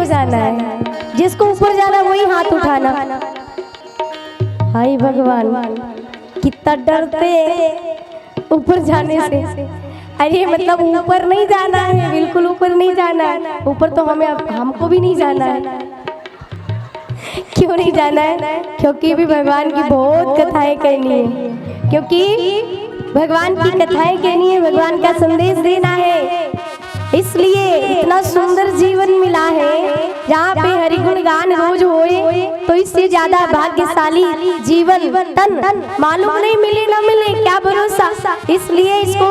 जाना है? जिसको ऊपर जाना वही हाथ उठाना। हाय भगवान, कितना डरते ऊपर जाने से। अरे मतलब ऊपर नहीं जाना है, बिल्कुल ऊपर नहीं जाना है। ऊपर तो हमको भी नहीं जाना है। क्यों नहीं जाना है? क्योंकि भी भगवान की बहुत कथाएं कहनी है, क्योंकि भगवान की कथाएं कहनी है, भगवान का संदेश देना है। इसलिए इतना सुंदर जीवन मिला है जहाँ पे हरि गुण गान रोज होए, तो इससे ज्यादा भाग्यशाली जीवन तन मालूम नहीं मिले ना मिले, क्या भरोसा। इसलिए इसको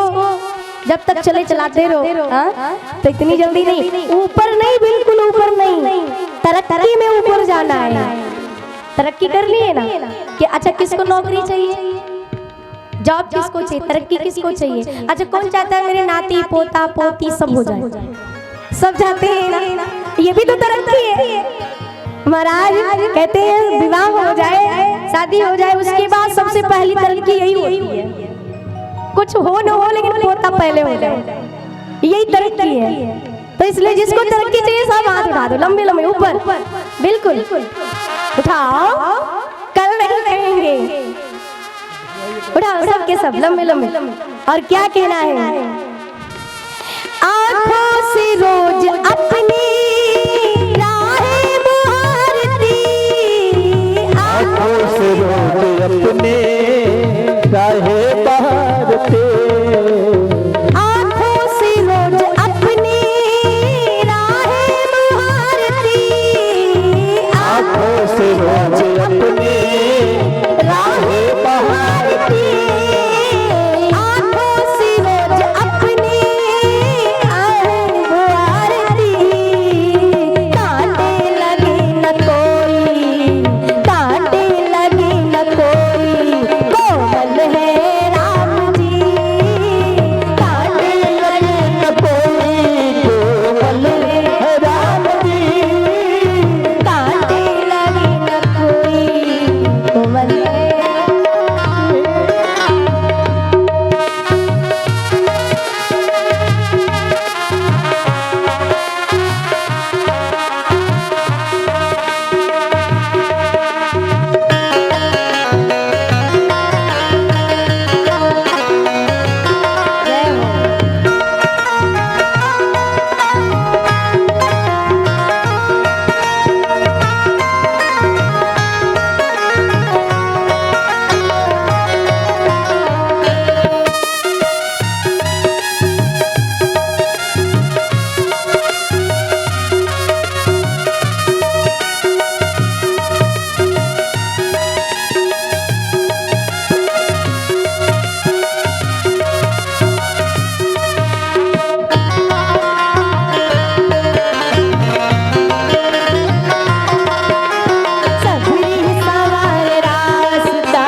जब तक चले चलाते रहो, तो इतनी जल्दी नहीं, ऊपर नहीं, बिल्कुल ऊपर नहीं, तरक्की में ऊपर जाना है। तरक्की कर लिए ना कि अच्छा किसको नौकरी चाहिए, जॉब किसको चाहिए, तरक्की किसको चाहिए। अच्छा कौन चाहता है मेरे नाती पोता पोती सब हो जाए, सब चाहते हैं ना, ये भी तो तरक्की है। महाराज कहते हैं विवाह हो जाए, शादी हो जाए, उसके बाद सबसे पहली तरक्की यही होती है। कुछ हो न हो लेकिन पोता पहले हो जाए, यही तरक्की है। तो इसलिए जिसको तरक्की चाहिए सब हाथ उठा दो, लंबे लंबे ऊपर, बिल्कुल उठाओ, कल नहीं कहेंगे, उठाओ सबके सब लंबे लंबे। और क्या कहना है? आँखों से रोज अपनी राहें मुहारती, आँखों से रोज अपने राहें बहारते, आँखों से रोज अपनी राहें मुहारती, आँखों से रोज अपने राहें बहारते, आँखों से रोज अपनी राहें मुहारती। कांटे लगे न कोई, कांटे लगे न कोई, कोमल है राम जी। कांटे लगे न कोई, कोमल है राम जी। कांटे लगे न कोई, कोमल है। जय हो। सबरी सवार रास्ता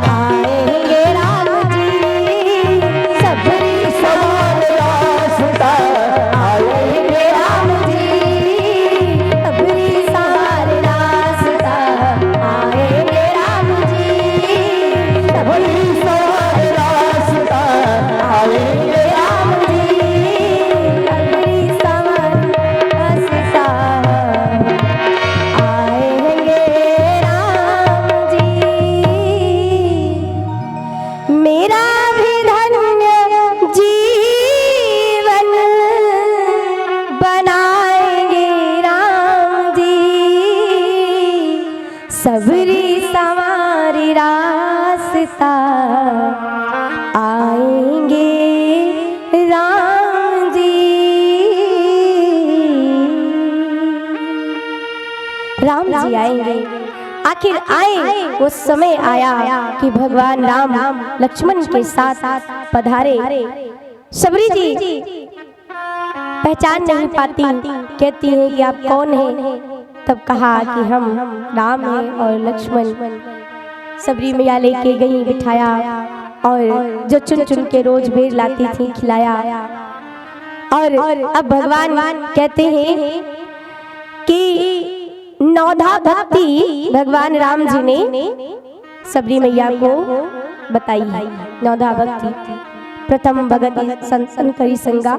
आएंगे राम जी, सबरी सवार रास्ता आएंगे राम जी, सबरी सवार रास्ता आएंगे राम जी, सबरी सवार रास्ता आएंगे राम जी, सबरी सवार रास्ता आएंगे राम जी। मेरा भी धन्य जीवन बनाएंगे राम जी, सबरी सवारी रास्ता आएंगे राम जी। राम जी आएंगे, आखिर आए वो समय आया कि भगवान राम लक्ष्मण के साथ पधारे। सबरी जी पहचान नहीं पाती, कहती है कि आप कौन हैं? तब कहा कि हम राम हैं और लक्ष्मण। सबरी मैया लेके गई, बिठाया और जो चुन चुन के रोज बेर लाती थी खिलाया। और अब भगवान कहते हैं कि नौधा भक्ति भगवान राम जी ने सबरी मैया को बताई है। नौधा भक्ति प्रथम भगति संतन करी संगा,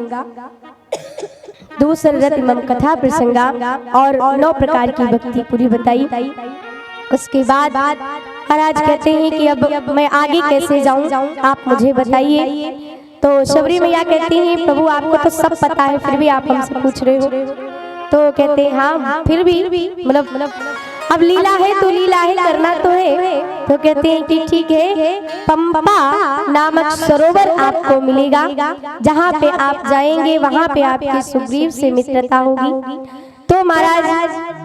दूसरत इमाम कथा प्रसंगा और 9 प्रकार की भक्ति पूरी बताई। उसके बाद महाराज कहते हैं कि अब मैं आगे कैसे जाऊं, आप मुझे बताइए। तो शबरी मैया कहती हैं प्रभु आपको तो सब पता है, फिर भी आप हमसे पूछ रहे हो। तो कहते हैं हाँ फिर भी मतलब अब लीला है तो लीला है, करना तो है। तो कहते हैं कि ठीक है, पंपा नामक सरोवर आपको मिलेगा, जहाँ पे आप जाएंगे वहाँ पे आपकी सुग्रीव से मित्रता होगी। तो महाराज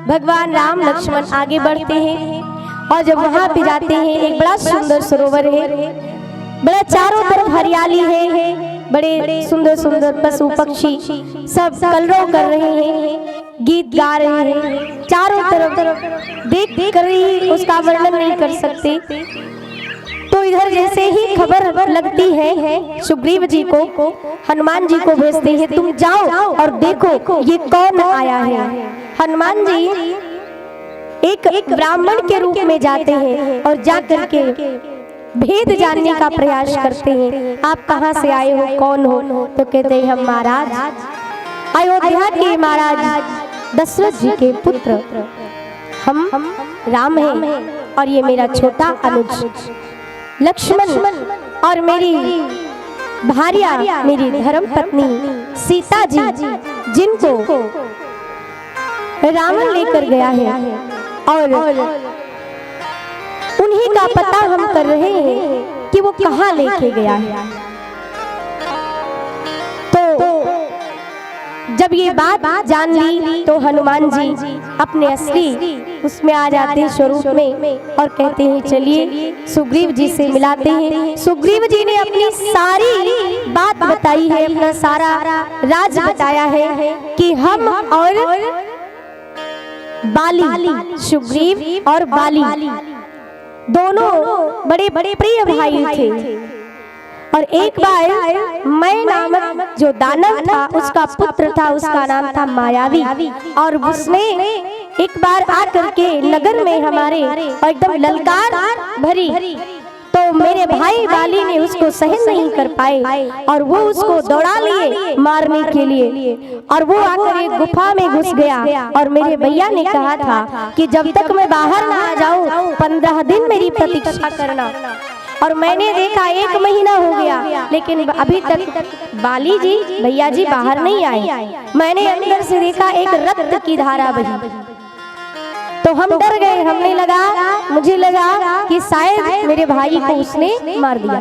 भगवान राम लक्ष्मण आगे बढ़ते हैं और जब वहाँ पे जाते हैं एक बड़ा सुंदर सरोवर है, बड़ा चारों तरफ हरियाली है, बड़े सुंदर सुंदर पशु पक्षी सब कलरव कर रहे हैं, गीत गा रहे हैं, चारों तरफ देख कर ही उसका वर्णन नहीं कर सकते। तो इधर जैसे ही खबर लगती है सुग्रीव जी को, हनुमान जी को भेजते हैं तुम जाओ और देखो ये कौन आया है। हनुमान जी एक ब्राह्मण के रूप में जाते हैं और जाकर के भेद जानने का प्रयास करते हैं, आप कहाँ से आए हो, कौन हो। तो कहते हैं हम महाराज अयोध्या के महाराज दशरथ जी के पुत्र हम राम हैं और ये मेरा छोटा अनुज लक्ष्मण और मेरी भार्या मेरी धर्म पत्नी सीता जी, जिनको रावण लेकर गया है और उन्हीं का पता हम कर रहे हैं कि वो कहाँ लेके गया है। तो जब ये बात जान ली तो हनुमान जी अपने असली उसमें आ जाते हैं स्वरूप में और कहते हैं चलिए सुग्रीव जी से मिलाते हैं। सुग्रीव जी ने अपनी सारी बात बताई है, अपना सारा राज बताया है कि हम और बाली, सुग्रीव और बाली दोनों बड़े बड़े प्रिय भाई थे। और एक बार मैं नामक जो दानव था उसका पुत्र था, उसका नाम था मायावी, और उसने एक बार आकर के नगर में हमारे एकदम ललकार भरी, तो मेरे भाई बाली ने उसको सहन नहीं कर पाए और वो उसको दौड़ा लिए मारने के लिए। और वो आकर एक गुफा में घुस गया और मेरे भैया ने कहा था कि जब तक मैं बाहर ना आ जाऊं 15 दिन मेरी प्रतीक्षा करना। और मैंने देखा 1 महीना हो गया लेकिन अभी तक बाली जी भैया जी बाहर नहीं आए। मैंने अंदर से देखा एक रक्त की धारा बही, तो हम डर गए, मुझे लगा कि शायद मेरे भाई को उसने मार दिया,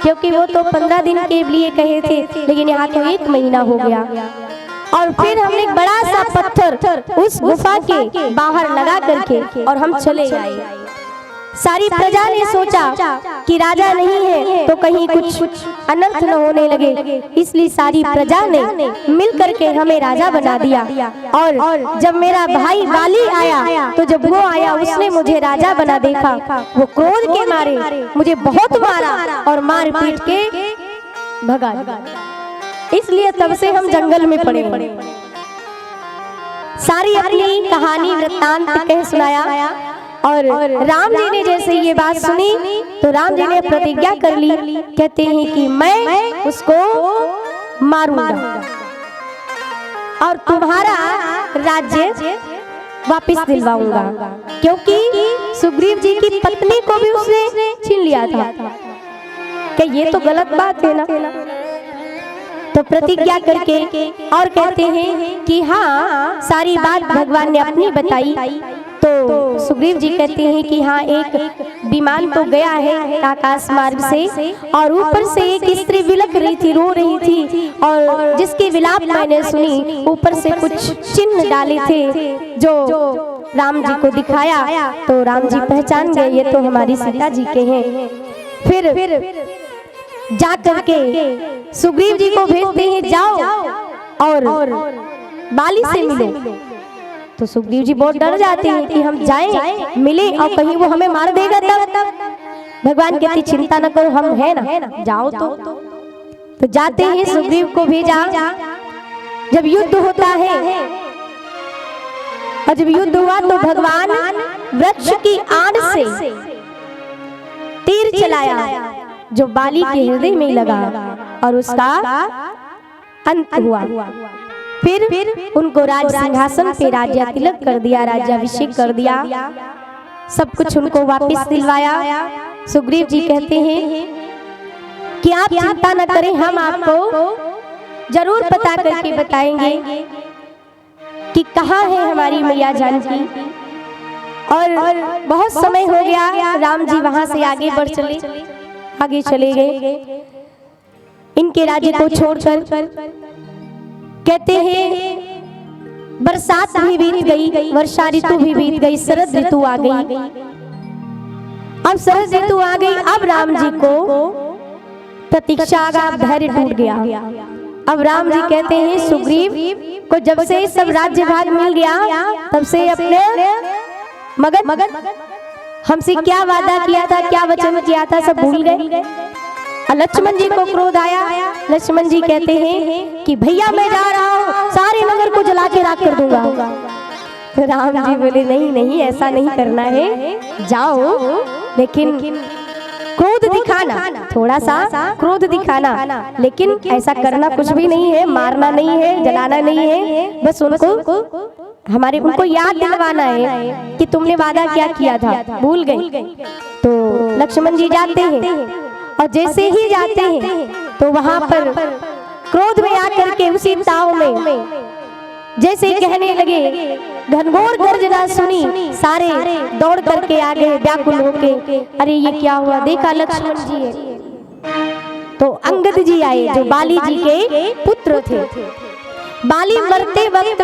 क्योंकि वो तो 15 दिन के लिए कहे थे लेकिन यहाँ तो 1 महीना हो गया। और फिर हमने एक बड़ा सा पत्थर उस गुफा के बाहर लगा करके और हम चले आए। सारी प्रजा ने सोचा कि राजा नहीं है तो कहीं कुछ अनर्थ न होने लगे, इसलिए सारी प्रजा ने मिल करके हमें राजा बना दिया। और जब मेरा भाई बाली आया तो जब वो आया उसने मुझे राजा बना देखा, वो क्रोध के मारे मुझे बहुत मारा और मार पीट के भगा। इसलिए तब से हम जंगल में पड़े। सारी अपनी कहानी वृत्तांत कह सुनाया। और राम जी ने जैसे ये बात सुनी तो राम जी ने प्रतिज्ञा कर ली, कहते हैं कि मैं उसको मारूंगा और तुम्हारा राज्य वापस दिलवाऊंगा, क्योंकि सुग्रीव जी की पत्नी को भी उसने छीन लिया था। क्या ये तो गलत बात है ना। तो प्रतिज्ञा करके और कहते हैं कि हाँ सारी बात भगवान ने अपनी बताई। तो सुग्रीव जी कहते हैं कि हाँ एक विमान तो गया है आकाश मार्ग से और ऊपर से एक स्त्री विलख रही थी, रो रही थी, और जिसकी विलाप मैंने सुनी ऊपर से कुछ चिन्ह डाले थे जो राम जी को दिखाया। तो राम जी पहचान गए ये तो हमारी सीता जी के हैं। फिर जा करके सुग्रीव जी को भेजते हैं जाओ और बाली से मिलो। तो सुग्रीव जी बहुत डर जाते हैं कि हम जाएं मिले और कहीं वो हमें मार देगा तब। भगवान कहते चिंता न करो हम है ना, जाओ। तो जाते हैं सुग्रीव को भेजा। जब युद्ध होता है और जब युद्ध हुआ तो भगवान वृक्ष की आड़ से तीर चलाया जो बाली के हृदय में लगा और उसका अंत हुआ। फिर उनको राज सिंहासन पे राज्य तिलक कर दिया, राज्याभिषेक कर दिया, सब कुछ उनको वापस दिलवाया। सुग्रीव जी कहते हैं कि आप चिंता न करें, हम आपको जरूर पता करके बताएंगे कि कहाँ है हमारी मैया जानकी। और बहुत समय हो गया, राम जी वहां से आगे चले गए इनके राज्य को छोड़कर। कहते हैं बरसात भी बीत गई, वर्षा ऋतु भी बीत गई, शरद ऋतु आ गई। अब शरद ऋतु आ गई, अब राम जी को प्रतीक्षा का धैर्य टूट गया। अब राम जी कहते हैं सुग्रीव को जब से सब राज्य भाग मिल गया, तब से अपने मगन हमसे क्या वादा किया था, क्या वचन किया था, सब भूल गए। लक्ष्मण जी को क्रोध आया। लक्ष्मण जी कहते हैं कि भैया मैं जा रहा हूँ, सारे नगर को जला के राख कर दूंगा। राम जी बोले नहीं नहीं, ऐसा नहीं करना है, जाओ लेकिन क्रोध दिखाना, थोड़ा सा क्रोध दिखाना, लेकिन ऐसा करना कुछ भी नहीं है, मारना नहीं है, जलाना नहीं है, बस उनको याद दिलवाना है कि तुमने वादा क्या किया था, भूल गए। तो लक्ष्मण जी जाते हैं और जैसे ही जाते हैं तो वहां पर क्रोध में आकर के उसी ताव में जैसे कहने लगे, घनघोर गर्जना सुनी, सारे दौड़ करके आ गए व्याकुल होके। अरे ये क्या हुआ, देखा लक्ष्मण जी है। तो अंगद जी आए जो बाली जी के पुत्र थे। बाली मरते वक्त